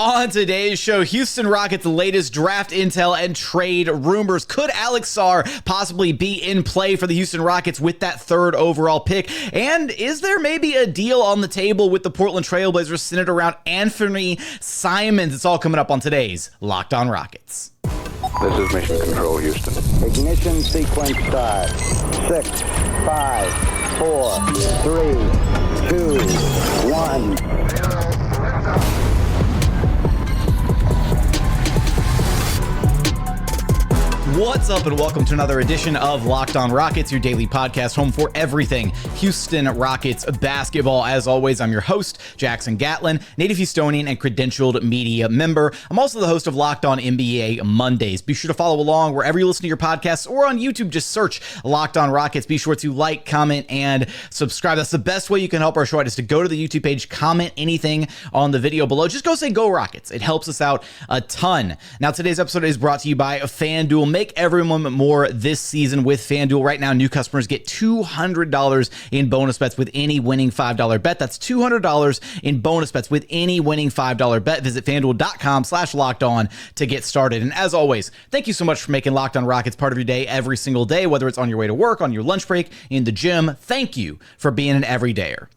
On today's show, Houston Rockets' latest draft intel and trade rumors. Could Alex Sarr possibly be in play for the Houston Rockets with that third overall pick? And is there maybe a deal on the table with the Portland Trailblazers centered around Anfernee Simons? It's all coming up on today's Locked On Rockets. This is Mission Control, Houston. Ignition sequence start. 6, 5, 4, 3, 2, 1. What's up, and welcome to another edition of Locked On Rockets, your daily podcast home for everything Houston Rockets basketball. As always, I'm your host, Jackson Gatlin, native Houstonian and credentialed media member. I'm also the host of Locked On NBA Mondays. Be sure to follow along wherever you listen to your podcasts, or on YouTube, just search Locked On Rockets. Be sure to like, comment, and subscribe. That's the best way you can help our show out, is to go to the YouTube page, comment anything on the video below. Just go say Go Rockets. It helps us out a ton. Now, today's episode is brought to you by FanDuel. Make every moment more this season with FanDuel. Right now, new customers get $200 in bonus bets with any winning $5 bet. That's $200 in bonus bets with any winning $5 bet. Visit FanDuel.com/lockedon to get started. And as always, thank you so much for making Locked On Rockets part of your day every single day, whether it's on your way to work, on your lunch break, in the gym. Thank you for being an everydayer.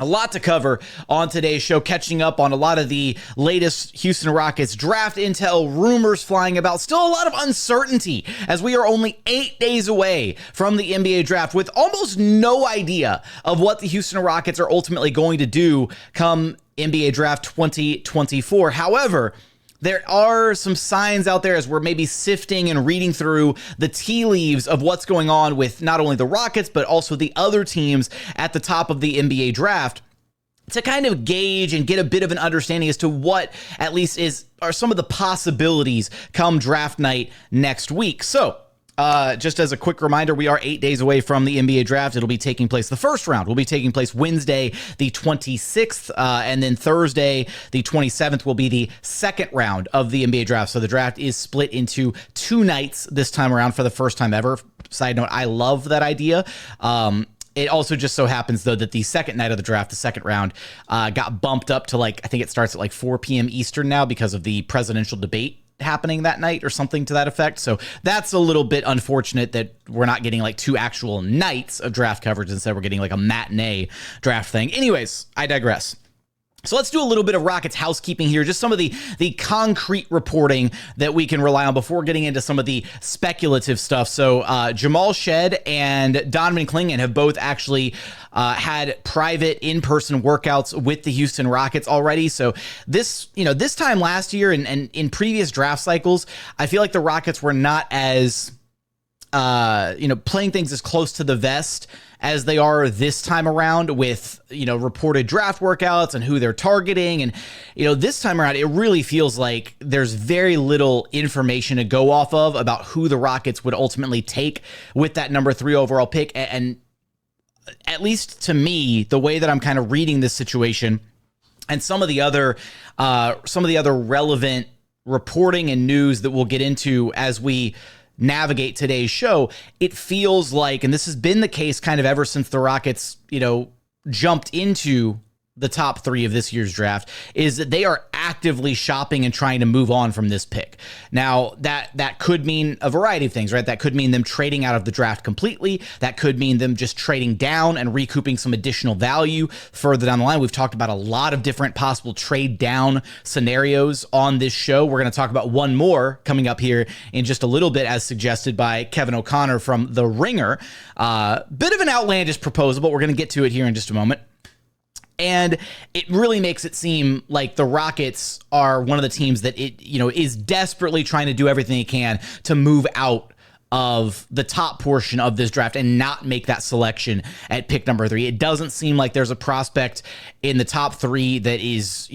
A lot to cover on today's show, catching up on a lot of the latest Houston Rockets draft intel, rumors flying about, still a lot of uncertainty as we are only 8 days away from the NBA draft with almost no idea of what the Houston Rockets are ultimately going to do come NBA draft 2024. However, there are some signs out there as we're maybe sifting and reading through the tea leaves of what's going on with not only the Rockets, but also the other teams at the top of the NBA draft, to kind of gauge and get a bit of an understanding as to what at least are some of the possibilities come draft night next week. So, just as a quick reminder, we are 8 days away from the NBA draft. It'll be taking place, the first round will be taking place Wednesday, the 26th, and then Thursday, the 27th, will be the second round of the NBA draft. So the draft is split into two nights this time around for the first time ever. Side note, I love that idea. It also just so happens, though, that the second night of the draft, the second round, got bumped up to I think it starts at 4 p.m. Eastern now because of the presidential debate happening that night or something to that effect. So that's a little bit unfortunate that we're not getting two actual nights of draft coverage. Instead, we're getting a matinee draft thing. Anyways, I digress. So let's do a little bit of Rockets housekeeping here, just some of the concrete reporting that we can rely on before getting into some of the speculative stuff. So Jamal Shead and Donovan Clingan have both actually had private in-person workouts with the Houston Rockets already. So this time last year and in previous draft cycles, I feel like the Rockets were not as playing things as close to the vest as they are this time around with, reported draft workouts and who they're targeting. And, this time around, it really feels like there's very little information to go off of about who the Rockets would ultimately take with that number 3 overall pick. And at least to me, the way that I'm kind of reading this situation and some of the other relevant reporting and news that we'll get into as we navigate today's show, it feels like, and this has been the case kind of ever since the Rockets, jumped into the top 3 of this year's draft, is that they are actively shopping and trying to move on from this pick. Now, that could mean a variety of things, right? That could mean them trading out of the draft completely. That could mean them just trading down and recouping some additional value further down the line. We've talked about a lot of different possible trade down scenarios on this show. We're going to talk about one more coming up here in just a little bit, as suggested by Kevin O'Connor from The Ringer. Bit of an outlandish proposal, but we're going to get to it here in just a moment. And it really makes it seem like the Rockets are one of the teams that is desperately trying to do everything it can to move out of the top portion of this draft and not make that selection at pick number 3. It doesn't seem like there's a prospect in the top 3 that is,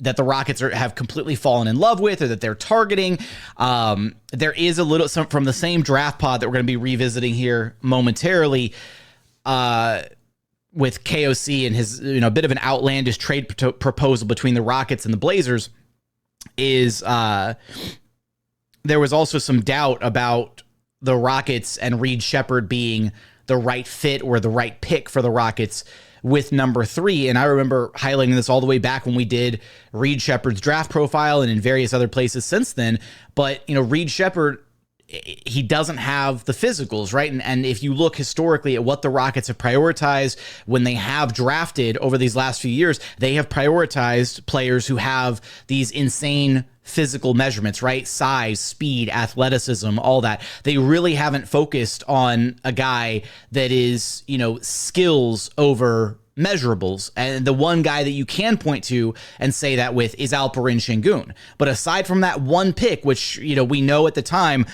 that the Rockets have completely fallen in love with or that they're targeting. There is a little from the same draft pod that we're going to be revisiting here momentarily, with KOC and his bit of an outlandish trade proposal between the Rockets and the Blazers, is there was also some doubt about the Rockets and Reed Sheppard being the right fit or the right pick for the Rockets with number 3. And I remember highlighting this all the way back when we did Reed Sheppard's draft profile and in various other places since then. But, Reed Sheppard, he doesn't have the physicals, right? And if you look historically at what the Rockets have prioritized when they have drafted over these last few years, they have prioritized players who have these insane physical measurements, right? Size, speed, athleticism, all that. They really haven't focused on a guy that is, skills over measurables. And the one guy that you can point to and say that with is Alperen Sengun. But aside from that one pick, which, we know at the time,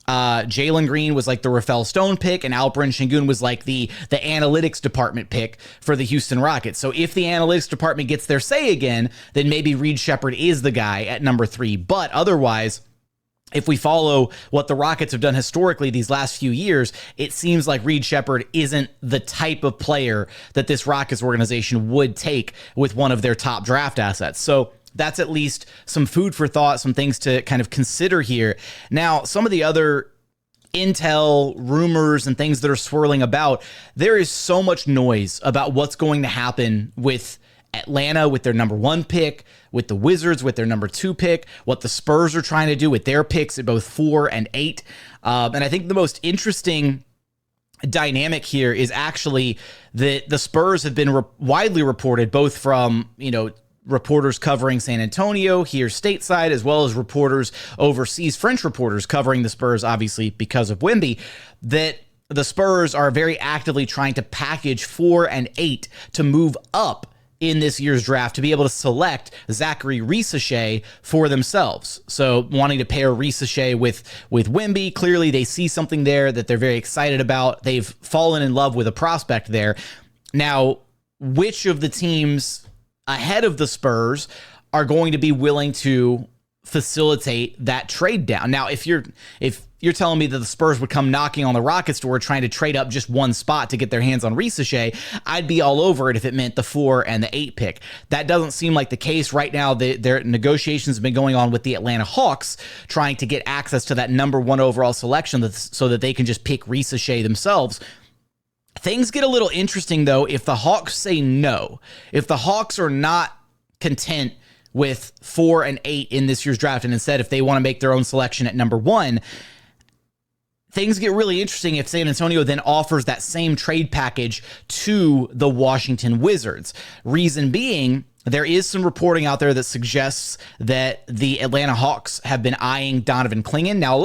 Jalen Green was like the Rafael Stone pick, and Alperen Sengun was like the analytics department pick for the Houston Rockets. So if the analytics department gets their say again, then maybe Reed Sheppard is the guy at number 3. But otherwise, if we follow what the Rockets have done historically these last few years, it seems like Reed Sheppard isn't the type of player that this Rockets organization would take with one of their top draft assets. So that's at least some food for thought, some things to kind of consider here. Now, some of the other intel, rumors, and things that are swirling about, there is so much noise about what's going to happen with Atlanta with their number 1 pick, with the Wizards with their number 2 pick, what the Spurs are trying to do with their picks at both 4 and 8. And I think the most interesting dynamic here is actually that the Spurs have been widely reported, both from, reporters covering San Antonio here stateside, as well as reporters overseas, French reporters covering the Spurs, obviously because of Wemby, that the Spurs are very actively trying to package 4 and 8 to move up in this year's draft to be able to select Zachary Risacher for themselves. So wanting to pair Risacher with Wemby, clearly they see something there that they're very excited about. They've fallen in love with a prospect there. Now, which of the teams ahead of the Spurs are going to be willing to facilitate that trade down? Now, if you're telling me that the Spurs would come knocking on the Rockets door trying to trade up just one spot to get their hands on Risacher, I'd be all over it if it meant the 4 and the 8 pick. That doesn't seem like the case right now. Their negotiations have been going on with the Atlanta Hawks trying to get access to that number 1 overall selection so that they can just pick Risacher themselves. Things get a little interesting, though, if the Hawks say no. If the Hawks are not content with 4 and 8 in this year's draft, and instead, if they want to make their own selection at number 1, things get really interesting if San Antonio then offers that same trade package to the Washington Wizards. Reason being, there is some reporting out there that suggests that the Atlanta Hawks have been eyeing Donovan Clingan. Now,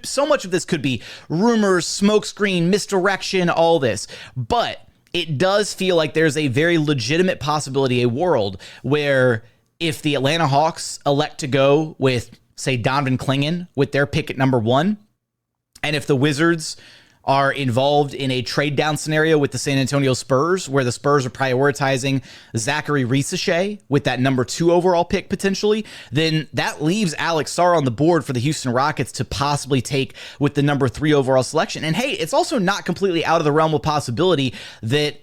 so much of this could be rumors, smokescreen, misdirection, all this. But it does feel like there's a very legitimate possibility, a world where if the Atlanta Hawks elect to go with, say, Donovan Clingan with their pick at number 1, and if the Wizards are involved in a trade down scenario with the San Antonio Spurs, where the Spurs are prioritizing Zachary Risacher with that number 2 overall pick potentially, then that leaves Alex Sarr on the board for the Houston Rockets to possibly take with the number 3 overall selection. And hey, it's also not completely out of the realm of possibility that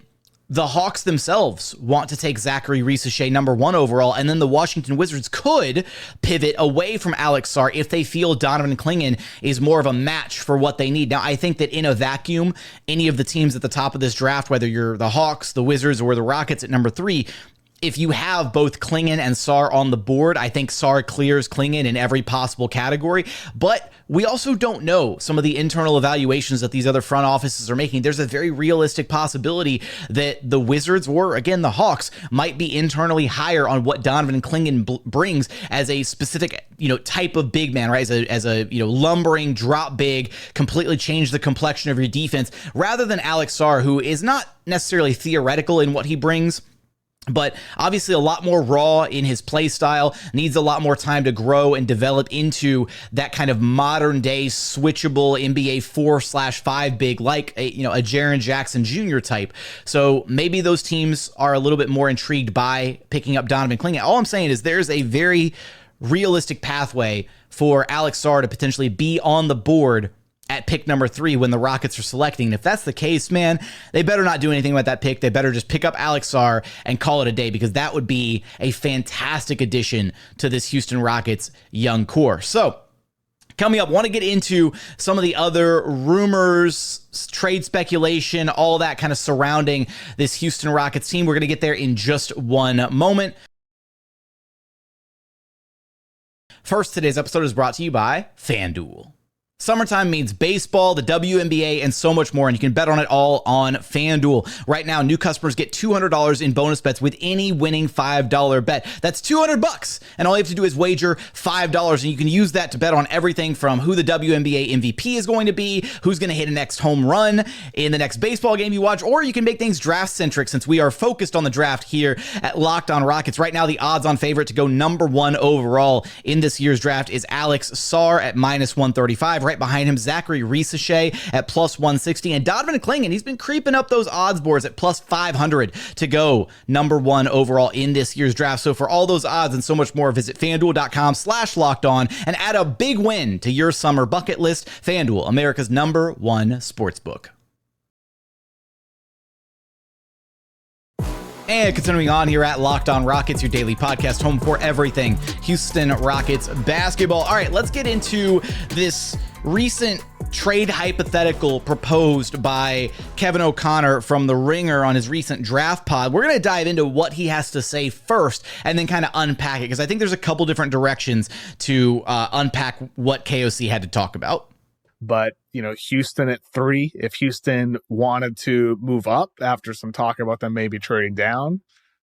the Hawks themselves want to take Zachary Risacher number 1 overall, and then the Washington Wizards could pivot away from Alex Sarr if they feel Donovan Clingan is more of a match for what they need. Now, I think that in a vacuum, any of the teams at the top of this draft, whether you're the Hawks, the Wizards, or the Rockets at number 3, if you have both Clingan and Sarr on the board, I think Sarr clears Clingan in every possible category. But we also don't know some of the internal evaluations that these other front offices are making. There's a very realistic possibility that the Wizards, or again, the Hawks, might be internally higher on what Donovan Clingan brings as a specific, type of big man, right? As a lumbering drop big, completely change the complexion of your defense, rather than Alex Sarr, who is not necessarily theoretical in what he brings, but obviously a lot more raw in his play style, needs a lot more time to grow and develop into that kind of modern day switchable NBA 4/5 big, like a Jaren Jackson Jr. type. So maybe those teams are a little bit more intrigued by picking up Donovan Clingan. All I'm saying is there's a very realistic pathway for Alex Sarr to potentially be on the board at pick number 3 when the Rockets are selecting. And if that's the case, man, they better not do anything with that pick. They better just pick up Alex Sarr and call it a day, because that would be a fantastic addition to this Houston Rockets young core. So Coming up, want to get into some of the other rumors, trade speculation, all that kind of surrounding this Houston Rockets team. We're going to get there in just one moment. First, today's episode is brought to you by FanDuel. Summertime means baseball, the WNBA, and so much more, and you can bet on it all on FanDuel. Right now, new customers get $200 in bonus bets with any winning $5 bet. That's $200, and all you have to do is wager $5, and you can use that to bet on everything from who the WNBA MVP is going to be, who's going to hit a next home run in the next baseball game you watch, or you can make things draft-centric since we are focused on the draft here at Locked On Rockets. Right now, the odds-on favorite to go number one overall in this year's draft is Alex Sarr at -135. Right behind him, Zachary Risachet at +160, and Donovan Clingan, he's been creeping up those odds boards at +500 to go number one overall in this year's draft. So for all those odds and so much more, visit FanDuel.com/lockedon and add a big win to your summer bucket list. FanDuel, America's #1 sportsbook. And continuing on here at Locked On Rockets, your daily podcast, home for everything Houston Rockets basketball. All right, let's get into this recent trade hypothetical proposed by Kevin O'Connor from The Ringer on his recent draft pod. We're going to dive into what he has to say first and then kind of unpack it, because I think there's a couple different directions to unpack what KOC had to talk about. But, Houston at 3, if Houston wanted to move up after some talk about them maybe trading down,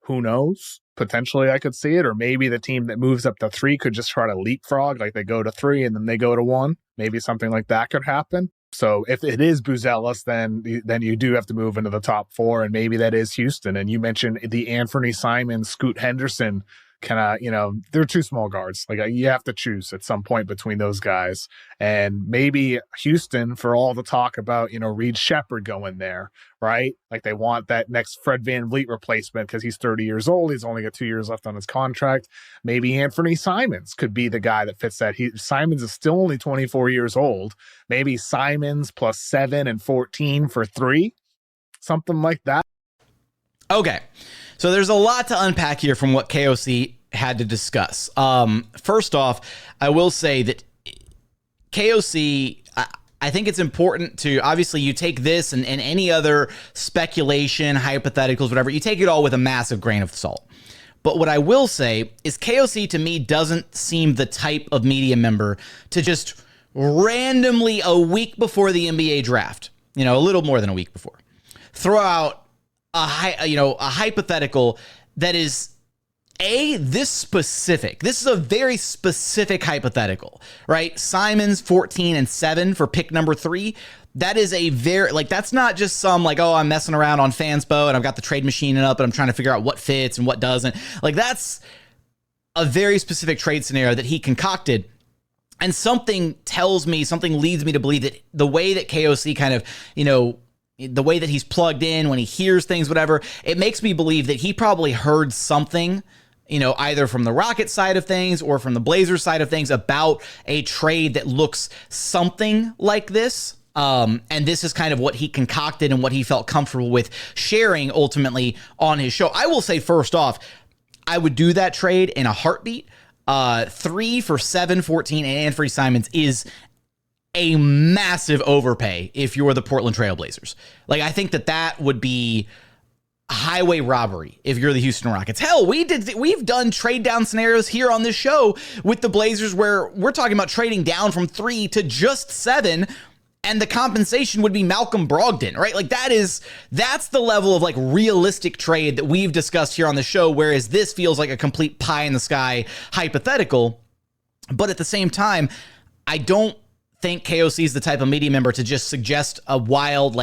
who knows? Potentially I could see it. Or maybe the team that moves up to 3 could just try to leapfrog, like they go to 3 and then they go to 1. Maybe something like that could happen. So if it is Buzelis, then you do have to move into the top 4, and maybe that is Houston. And you mentioned the Anfernee Simons, Scoot Henderson, they're two small guards. Like, you have to choose at some point between those guys. And maybe Houston, for all the talk about, Reed Shepherd going there, right? Like, they want that next Fred VanVleet replacement because he's 30 years old. He's only got 2 years left on his contract. Maybe Anfernee Simons could be the guy that fits that. Simons is still only 24 years old. Maybe Simons +7 and 14 for 3, something like that. Okay. So there's a lot to unpack here from what KOC had to discuss. First off, I will say that KOC, I think it's important to, obviously you take this and any other speculation, hypotheticals, whatever, you take it all with a massive grain of salt. But what I will say is KOC to me doesn't seem the type of media member to just randomly a week before the NBA draft, a little more than a week before, throw out a hypothetical that is this specific. This is a very specific hypothetical, right? Simons 14 and 7 for pick number 3. That is a very, that's not just some I'm messing around on Fanspo and I've got the trade machine up and I'm trying to figure out what fits and what doesn't. That's a very specific trade scenario that he concocted. And something leads me to believe that the way that KOC kind of, the way that he's plugged in when he hears things, whatever, it makes me believe that he probably heard something, either from the Rockets side of things or from the Blazers side of things about a trade that looks something like this. And this is kind of what he concocted and what he felt comfortable with sharing ultimately on his show. I will say first off, I would do that trade in a heartbeat. 3 for 7, 14, and Anfernee Simons is a massive overpay if you're the Portland Trail Blazers. I think that would be highway robbery if you're the Houston Rockets. Hell, we've done trade down scenarios here on this show with the Blazers where we're talking about trading down from 3 to just 7, and the compensation would be Malcolm Brogdon, right? That's the level of realistic trade that we've discussed here on the show, whereas this feels like a complete pie in the sky hypothetical. But at the same time, I don't think KOC is the type of media member to just suggest a wild,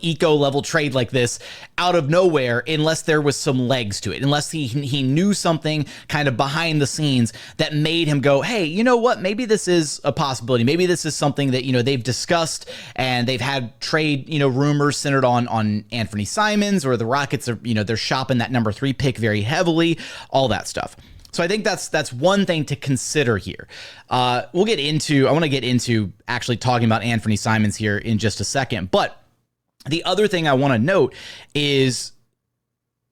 eco level trade like this out of nowhere unless there was some legs to it, unless he knew something kind of behind the scenes that made him go, hey, you know what? Maybe this is a possibility. Maybe this is something that, they've discussed and they've had trade, rumors centered on Anfernee Simons, or the Rockets are, they're shopping that number 3 pick very heavily, all that stuff. So I think that's one thing to consider here. I want to get into actually talking about Anfernee Simons here in just a second. But the other thing I want to note is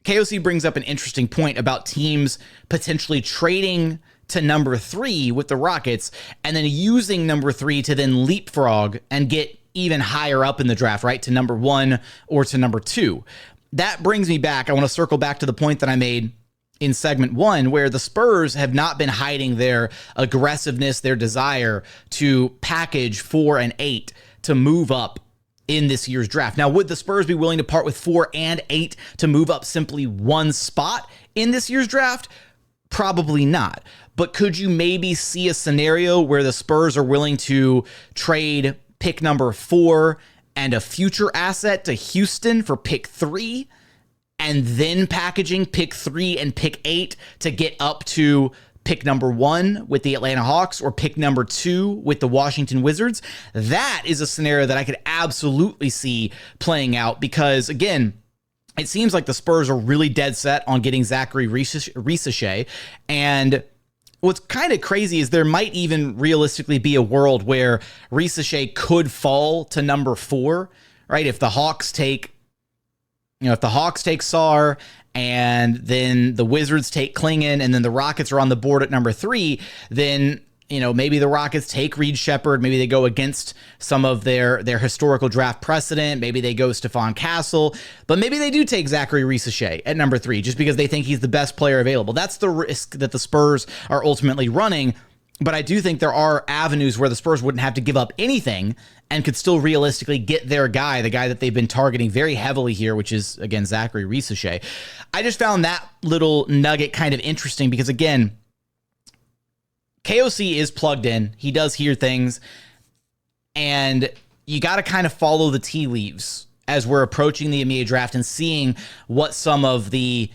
KOC brings up an interesting point about teams potentially trading to number 3 with the Rockets, and then using number 3 to then leapfrog and get even higher up in the draft, right? To number 1 or to number 2. That brings me back. I want to circle back to the point that I made in segment 1, where the Spurs have not been hiding their aggressiveness, their desire to package 4 and 8 to move up in this year's draft. Now, would the Spurs be willing to part with 4 and 8 to move up simply one spot in this year's draft? Probably not. But could you maybe see a scenario where the Spurs are willing to trade pick number 4 and a future asset to Houston for pick 3, and then packaging pick 3 and pick 8 to get up to pick number 1 with the Atlanta Hawks or pick number 2 with the Washington Wizards? That is a scenario that I could absolutely see playing out, because, again, it seems like the Spurs are really dead set on getting Zachary Risacher. And what's kind of crazy is there might even realistically be a world where Risacher could fall to number 4, right? If the Hawks take Sarr and then the Wizards take Clingan and then the Rockets are on the board at number 3, then maybe the Rockets take Reed Sheppard. Maybe they go against some of their historical draft precedent. Maybe they go Stephon Castle, but maybe they do take Zachary Risacher at number 3 just because they think he's the best player available. That's the risk that the Spurs are ultimately running. But I do think there are avenues where the Spurs wouldn't have to give up anything and could still realistically get their guy, the guy that they've been targeting very heavily here, which is, again, Zachary Risacher. I just found that little nugget kind of interesting because, again, KOC is plugged in. He does hear things, and you got to kind of follow the tea leaves as we're approaching the NBA draft and seeing what some of the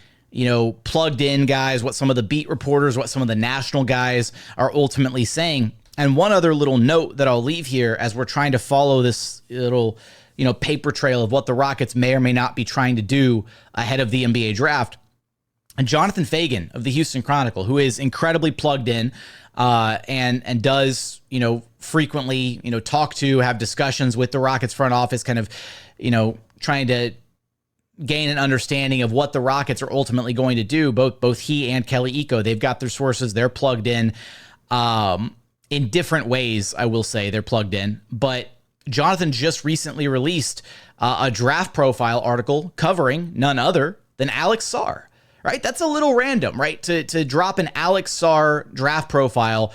plugged in guys, what some of the beat reporters, what some of the national guys are ultimately saying. And one other little note that I'll leave here as we're trying to follow this little, paper trail of what the Rockets may or may not be trying to do ahead of the NBA draft. And Jonathan Fagan of the Houston Chronicle, who is incredibly plugged in, and does, frequently, talk to, have discussions with the Rockets front office, kind of, trying to gain an understanding of what the Rockets are ultimately going to do. Both he and Kelly Iko, they've got their sources. They're plugged in different ways, I will say. They're plugged in. But Jonathan just recently released a draft profile article covering none other than Alex Sarr. Right? That's a little random, right? To drop an Alex Sarr draft profile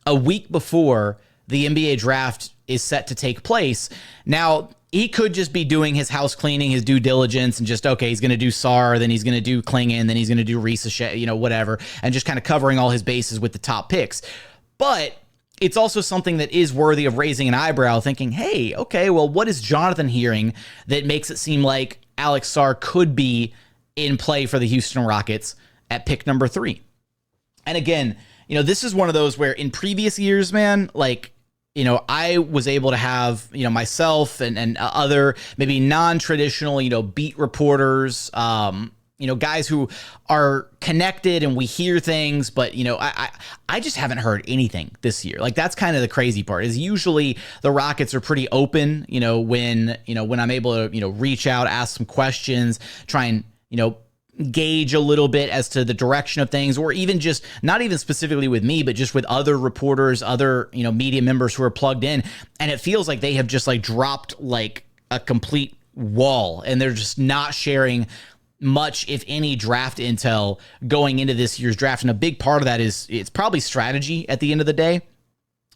a week before the NBA draft is set to take place. Now, he could just be doing his house cleaning, his due diligence, and just, okay, he's going to do Sarr, then he's going to do Clingan, then he's going to do Risacher, whatever, and just kind of covering all his bases with the top picks. But it's also something that is worthy of raising an eyebrow, thinking, hey, okay, well, what is Jonathan hearing that makes it seem like Alex Sarr could be in play for the Houston Rockets at pick number 3? And again, this is one of those where in previous years, man, I was able to have, myself and other maybe non-traditional, beat reporters, guys who are connected and we hear things, but, I just haven't heard anything this year. That's kind of the crazy part, is usually the Rockets are pretty open, when I'm able to, reach out, ask some questions, try and, gauge a little bit as to the direction of things, or even just not even specifically with me, but just with other reporters, other, media members who are plugged in. And it feels like they have just dropped a complete wall, and they're just not sharing much, if any, draft intel going into this year's draft. And a big part of that is it's probably strategy at the end of the day.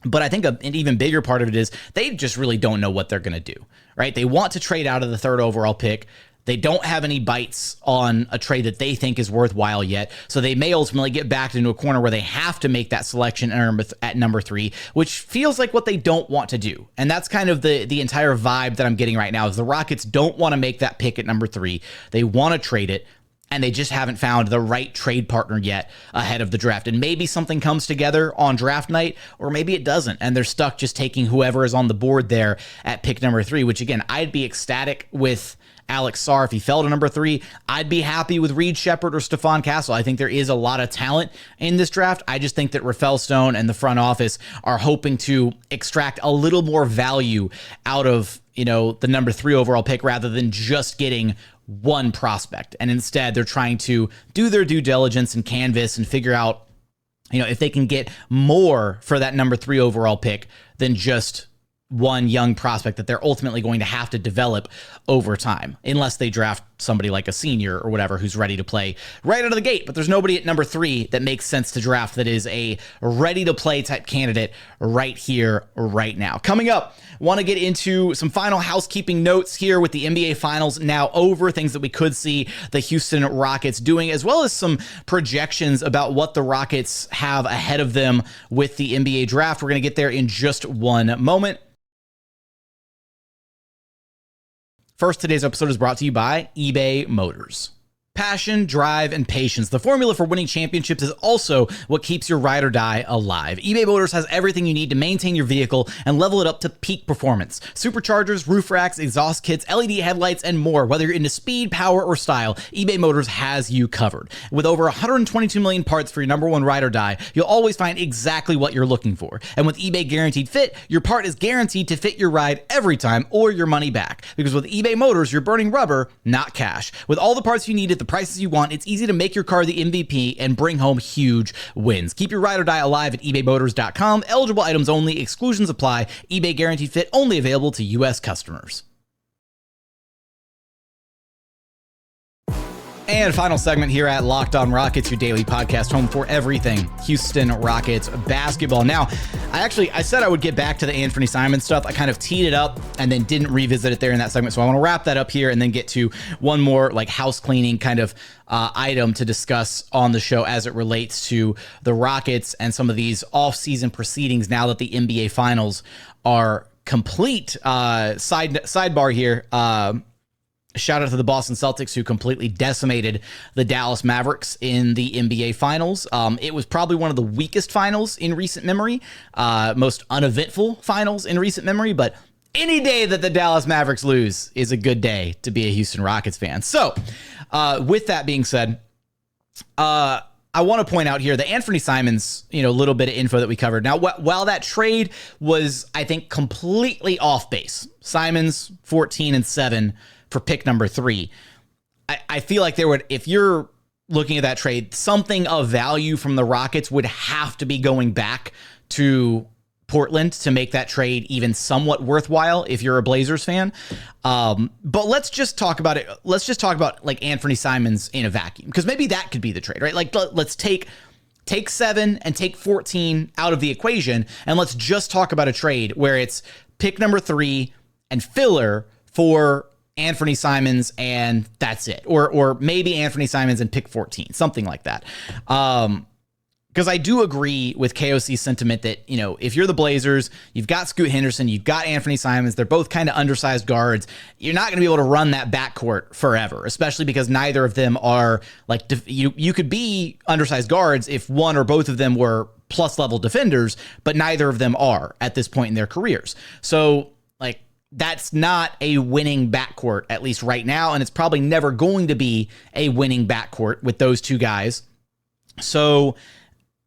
But I think an even bigger part of it is they just really don't know what they're going to do, right? They want to trade out of the 3rd overall pick. They don't have any bites on a trade that they think is worthwhile yet. So they may ultimately get backed into a corner where they have to make that selection at number 3, which feels like what they don't want to do. And that's kind of the entire vibe that I'm getting right now, is the Rockets don't want to make that pick at number 3. They want to trade it, and they just haven't found the right trade partner yet ahead of the draft. And maybe something comes together on draft night, or maybe it doesn't, and they're stuck just taking whoever is on the board there at pick number 3, which, again, I'd be ecstatic with Alex Sarr if he fell to number 3. I'd be happy with Reed Sheppard or Stephon Castle. I think there is a lot of talent in this draft. I just think that Rafael Stone and the front office are hoping to extract a little more value out of, the number 3 overall pick rather than just getting one prospect. And instead, they're trying to do their due diligence and canvas and figure out if they can get more for that number 3 overall pick than just one young prospect that they're ultimately going to have to develop over time, unless they draft somebody like a senior or whatever who's ready to play right out of the gate. But there's nobody at number 3 that makes sense to draft that is a ready to play type candidate right here, right now. Coming up, want to get into some final housekeeping notes here with the NBA Finals now over, things that we could see the Houston Rockets doing, as well as some projections about what the Rockets have ahead of them with the NBA draft. We're going to get there in just one moment. First, today's episode is brought to you by eBay Motors. Passion, drive, and patience. The formula for winning championships is also what keeps your ride or die alive. eBay Motors has everything you need to maintain your vehicle and level it up to peak performance. Superchargers, roof racks, exhaust kits, LED headlights, and more. Whether you're into speed, power, or style, eBay Motors has you covered. With over 122 million parts for your number one ride or die, you'll always find exactly what you're looking for. And with eBay Guaranteed Fit, your part is guaranteed to fit your ride every time or your money back. Because with eBay Motors, you're burning rubber, not cash. With all the parts you need at the prices you want, it's easy to make your car the MVP and bring home huge wins. Keep your ride or die alive at ebaymotors.com. Eligible items only. Exclusions apply. eBay Guaranteed Fit only available to U.S. customers. And final segment here at Locked On Rockets, your daily podcast home for everything Houston Rockets basketball. Now, I said I would get back to the Anfernee Simons stuff. I kind of teed it up and then didn't revisit it there in that segment. So I want to wrap that up here and then get to one more like house cleaning kind of item to discuss on the show as it relates to the Rockets and some of these off-season proceedings now that the NBA Finals are complete. Sidebar here. Shout out to the Boston Celtics, who completely decimated the Dallas Mavericks in the NBA Finals. It was probably one of the weakest finals in recent memory, most uneventful finals in recent memory, but any day that the Dallas Mavericks lose is a good day to be a Houston Rockets fan. So with that being said, I want to point out here the Anfernee Simons, little bit of info that we covered. Now, while that trade was, I think, completely off base, Simons 14-7 for pick number 3. I feel like if you're looking at that trade, something of value from the Rockets would have to be going back to Portland to make that trade even somewhat worthwhile if you're a Blazers fan. But let's just talk about it. Let's just talk about like Anfernee Simons in a vacuum, because maybe that could be the trade, right? Like let's take 7 and take 14 out of the equation, and let's just talk about a trade where it's pick number 3 and filler for Anfernee Simons, and that's it. Or maybe Anfernee Simons and pick 14, something like that. Because I do agree with KOC's sentiment that, if you're the Blazers, you've got Scoot Henderson, you've got Anfernee Simons, they're both kind of undersized guards. You're not going to be able to run that backcourt forever, especially because neither of them are like, you could be undersized guards if one or both of them were plus level defenders, but neither of them are at this point in their careers. So like, that's not a winning backcourt, at least right now, and it's probably never going to be a winning backcourt with those two guys. So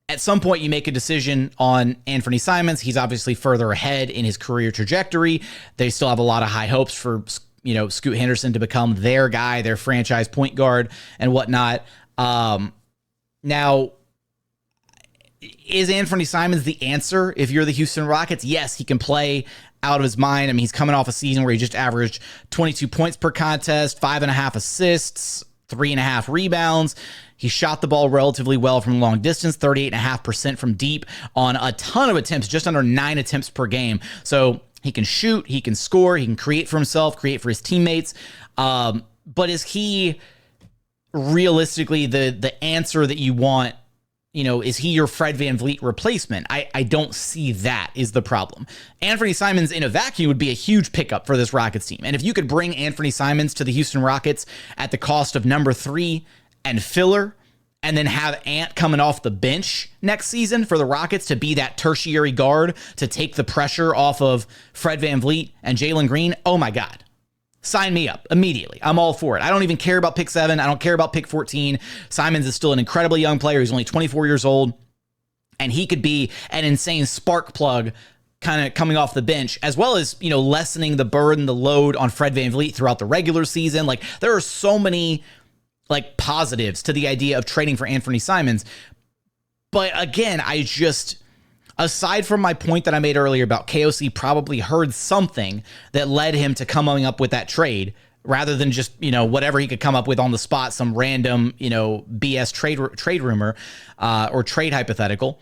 at some point, you make a decision on Anfernee Simons. He's obviously further ahead in his career trajectory. They still have a lot of high hopes for Scoot Henderson to become their guy, their franchise point guard and whatnot. Now, is Anfernee Simons the answer if you're the Houston Rockets? Yes, he can play out of his mind. I mean, he's coming off a season where he just averaged 22 points per contest, 5.5 assists, 3.5 rebounds. He shot the ball relatively well from long distance, 38.5% from deep on a ton of attempts, just under 9 attempts per game. So he can shoot, he can score, he can create for himself, create for his teammates. But is he realistically the answer that you want? Is he your Fred VanVleet replacement? I don't see that is the problem. Anfernee Simons in a vacuum would be a huge pickup for this Rockets team. And if you could bring Anfernee Simons to the Houston Rockets at the cost of number 3 and filler, and then have Ant coming off the bench next season for the Rockets to be that tertiary guard to take the pressure off of Fred VanVleet and Jalen Green, oh my God. Sign me up immediately. I'm all for it. I don't even care about pick 7. I don't care about pick 14. Simons is still an incredibly young player. He's only 24 years old, and he could be an insane spark plug kind of coming off the bench, as well as, lessening the burden, the load on Fred VanVleet throughout the regular season. Like, there are so many, positives to the idea of trading for Anfernee Simons. But again, aside from my point that I made earlier about KOC probably heard something that led him to coming up with that trade rather than just, whatever he could come up with on the spot, some random, BS trade rumor or trade hypothetical.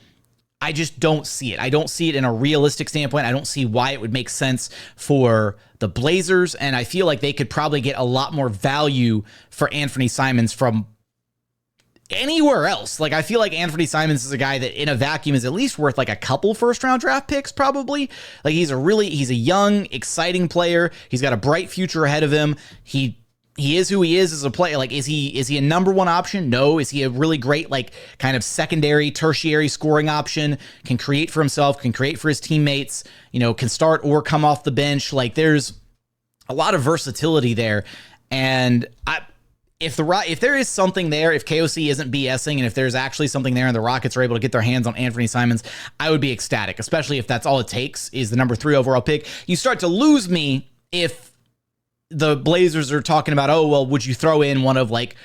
I just don't see it. I don't see it in a realistic standpoint. I don't see why it would make sense for the Blazers, and I feel like they could probably get a lot more value for Anfernee Simons from anywhere else. Like, I feel like Anfernee Simons is a guy that in a vacuum is at least worth like a couple first-round draft picks, probably. Like, he's a young, exciting player. He's got a bright future ahead of him. He is who he is as a player. Like, is he a number one option? No. Is he a really great, like, kind of secondary, tertiary scoring option? Can create for himself, can create for his teammates, can start or come off the bench. Like, there's a lot of versatility there. And if there is something there, if KOC isn't BSing, and if there's actually something there and the Rockets are able to get their hands on Anfernee Simons, I would be ecstatic, especially if that's all it takes is the number 3 overall pick. You start to lose me if the Blazers are talking about, oh, well, would you throw in one of like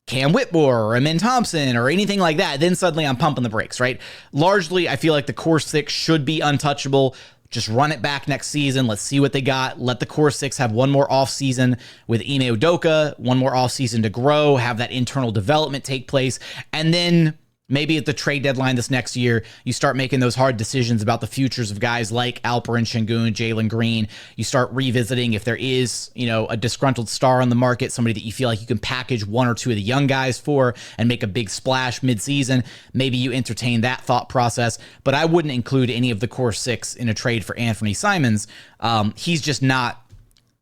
Cam Whitmore or Amin Thompson or anything like that? Then suddenly I'm pumping the brakes, right? Largely, I feel like the core 6 should be untouchable. Just run it back next season. Let's see what they got. Let the core 6 have one more offseason with Ime Udoka, one more offseason to grow, have that internal development take place, and then maybe at the trade deadline this next year, you start making those hard decisions about the futures of guys like Alperen, Sengun, Jalen Green. You start revisiting if there is, a disgruntled star on the market, somebody that you feel like you can package one or two of the young guys for and make a big splash midseason. Maybe you entertain that thought process, but I wouldn't include any of the core 6 in a trade for Anfernee Simons. He's just not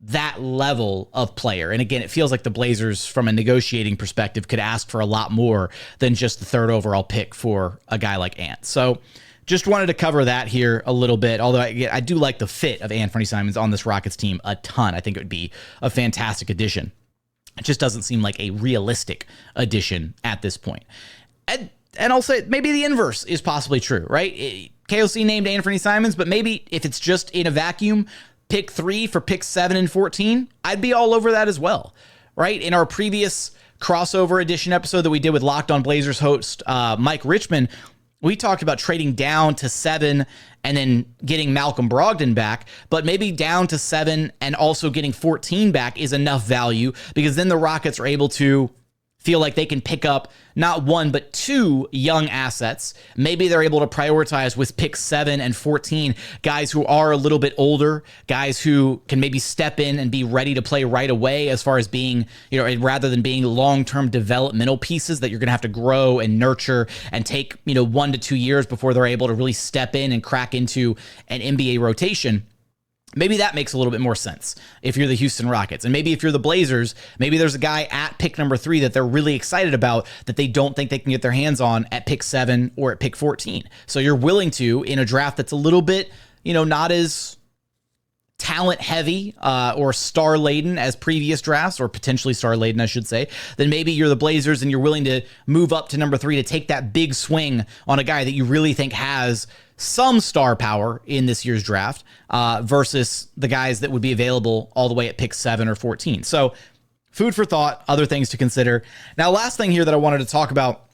that level of player. And again, it feels like the Blazers, from a negotiating perspective, could ask for a lot more than just the 3rd overall pick for a guy like Ant. So just wanted to cover that here a little bit, although I do like the fit of Anfernee Simons on this Rockets team a ton. I think it would be a fantastic addition. It just doesn't seem like a realistic addition at this point. And I'll say maybe the inverse is possibly true, right? KOC named Anfernee Simons, but maybe if it's just in a vacuum, pick 3 for pick 7 and 14, I'd be all over that as well, right? In our previous crossover edition episode that we did with Locked On Blazers host Mike Richmond, we talked about trading down to 7 and then getting Malcolm Brogdon back, but maybe down to 7 and also getting 14 back is enough value, because then the Rockets are able to feel like they can pick up not 1, but 2 young assets. Maybe they're able to prioritize with pick 7 and 14, guys who are a little bit older, guys who can maybe step in and be ready to play right away, as far as being, rather than being long-term developmental pieces that you're going to have to grow and nurture and take, 1 to 2 years before they're able to really step in and crack into an NBA rotation. Maybe that makes a little bit more sense if you're the Houston Rockets. And maybe if you're the Blazers, maybe there's a guy at pick number 3 that they're really excited about that they don't think they can get their hands on at pick 7 or at pick 14. So you're willing to, in a draft that's a little bit, not as talent heavy or star laden as previous drafts, or potentially star laden, I should say, then maybe you're the Blazers and you're willing to move up to number 3 to take that big swing on a guy that you really think has some star power in this year's draft versus the guys that would be available all the way at pick 7 or 14. So food for thought, other things to consider. Now, last thing here that I wanted to talk about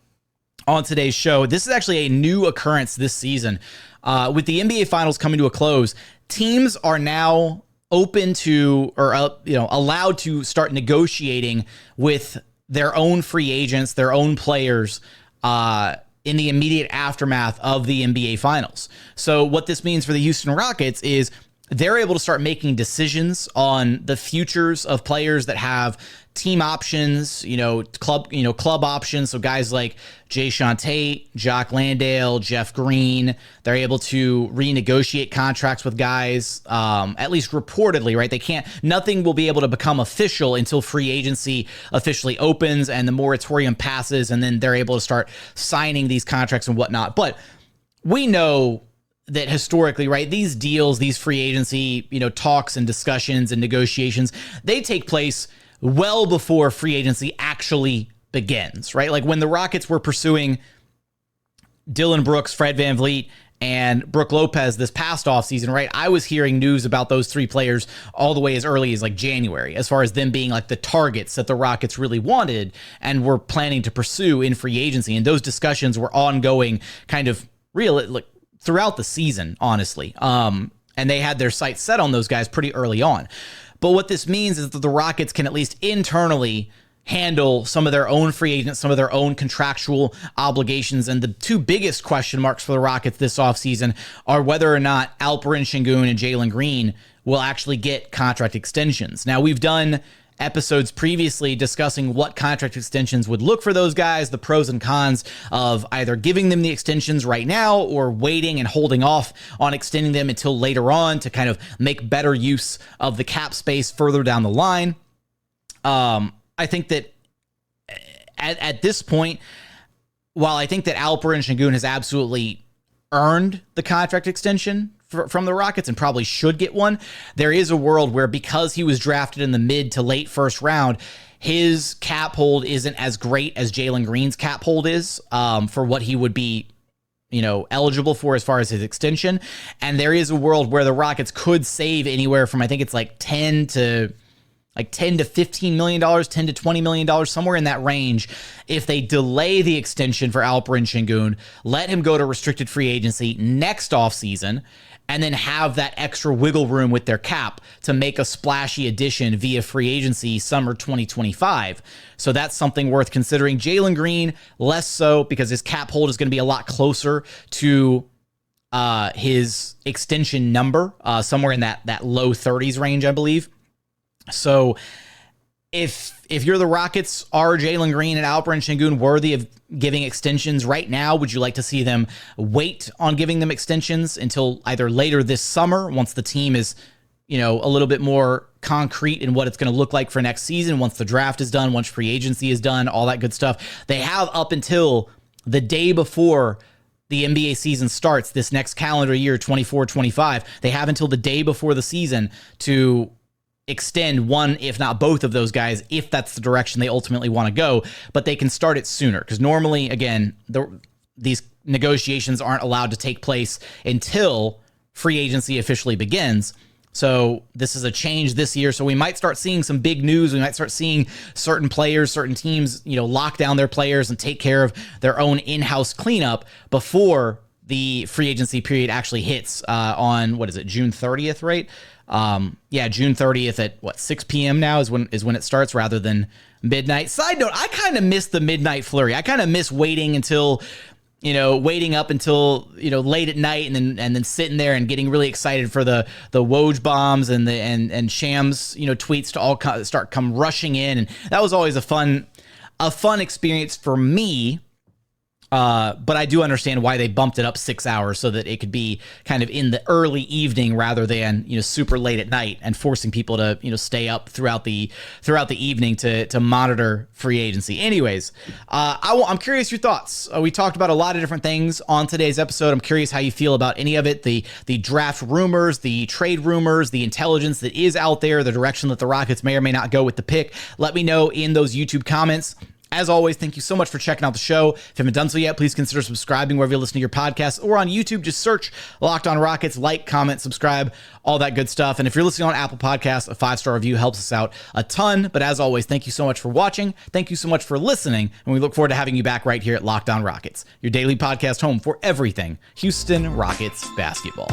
on today's show, this is actually a new occurrence this season. With the NBA Finals coming to a close, teams are now open to, or allowed to start negotiating with their own free agents, their own players, in the immediate aftermath of the NBA Finals. So what this means for the Houston Rockets is they're able to start making decisions on the futures of players that have team options, club options. So guys like Jae'Sean, Jock, Landale, Jeff Green, they're able to renegotiate contracts with guys, at least reportedly, right? Nothing will be able to become official until free agency officially opens and the moratorium passes, and then they're able to start signing these contracts and whatnot. But we know that historically, right, these deals, these free agency, talks and discussions and negotiations, they take place well before free agency actually begins, right? Like when the Rockets were pursuing Dillon Brooks, Fred VanVleet, and Brook Lopez this past offseason, right? I was hearing news about those three players all the way as early as like January, as far as them being like the targets that the Rockets really wanted and were planning to pursue in free agency. And those discussions were ongoing kind of like throughout the season, honestly. And they had their sights set on those guys pretty early on. But what this means is that the Rockets can at least internally handle some of their own free agents, some of their own contractual obligations. And the two biggest question marks for the Rockets this offseason are whether or not Alperen Sengun and Jalen Green will actually get contract extensions. Now, we've done episodes previously discussing what contract extensions would look for those guys, the pros and cons of either giving them the extensions right now or waiting and holding off on extending them until later on to kind of make better use of the cap space further down the line. I think that at this point, while I think that Alperen Sengun has absolutely earned the contract extension from the Rockets and probably should get one, there is a world where because he was drafted in the mid to late first round, his cap hold isn't as great as Jalen Green's cap hold is for what he would be eligible for as far as his extension. And there is a world where the Rockets could save anywhere from, I think it's like $10 to $15 million, $10 to $20 million, somewhere in that range, if they delay the extension for Alperen Sengun, let him go to restricted free agency next offseason, and then have that extra wiggle room with their cap to make a splashy addition via free agency summer 2025. So that's something worth considering. Jalen Green, less so, because his cap hold is going to be a lot closer to his extension number, somewhere in that low 30s range, I believe. So if you're the Rockets, are Jalen Green and Alperen Sengun worthy of giving extensions right now? Would you like to see them wait on giving them extensions until either later this summer, once the team is, a little bit more concrete in what it's going to look like for next season, once the draft is done, once free agency is done, all that good stuff? They have up until the day before the NBA season starts this next calendar year, 24-25. They have until the day before the season to extend one, if not both of those guys, if that's the direction they ultimately want to go, but they can start it sooner because normally, again, these negotiations aren't allowed to take place until free agency officially begins. So this is a change this year. So we might start seeing some big news. We might start seeing certain players, certain teams, lock down their players and take care of their own in-house cleanup before the free agency period actually hits on, June 30th, right? June 30th at 6 p.m. now is when it starts rather than midnight. Side note, I kind of miss the midnight flurry. I kind of miss waiting up until late at night and then sitting there and getting really excited for the Woj bombs and Shams tweets to all come rushing in, and that was always a fun experience for me. But I do understand why they bumped it up 6 hours so that it could be kind of in the early evening rather than, super late at night and forcing people to, stay up throughout the evening to monitor free agency. Anyways, I'm curious your thoughts. We talked about a lot of different things on today's episode. I'm curious how you feel about any of it, the draft rumors, the trade rumors, the intelligence that is out there, the direction that the Rockets may or may not go with the pick. Let me know in those YouTube comments. As always, thank you so much for checking out the show. If you haven't done so yet, please consider subscribing wherever you listen to your podcasts or on YouTube. Just search Locked On Rockets, like, comment, subscribe, all that good stuff. And if you're listening on Apple Podcasts, a 5-star review helps us out a ton. But as always, thank you so much for watching. Thank you so much for listening. And we look forward to having you back right here at Locked On Rockets, your daily podcast home for everything Houston Rockets basketball.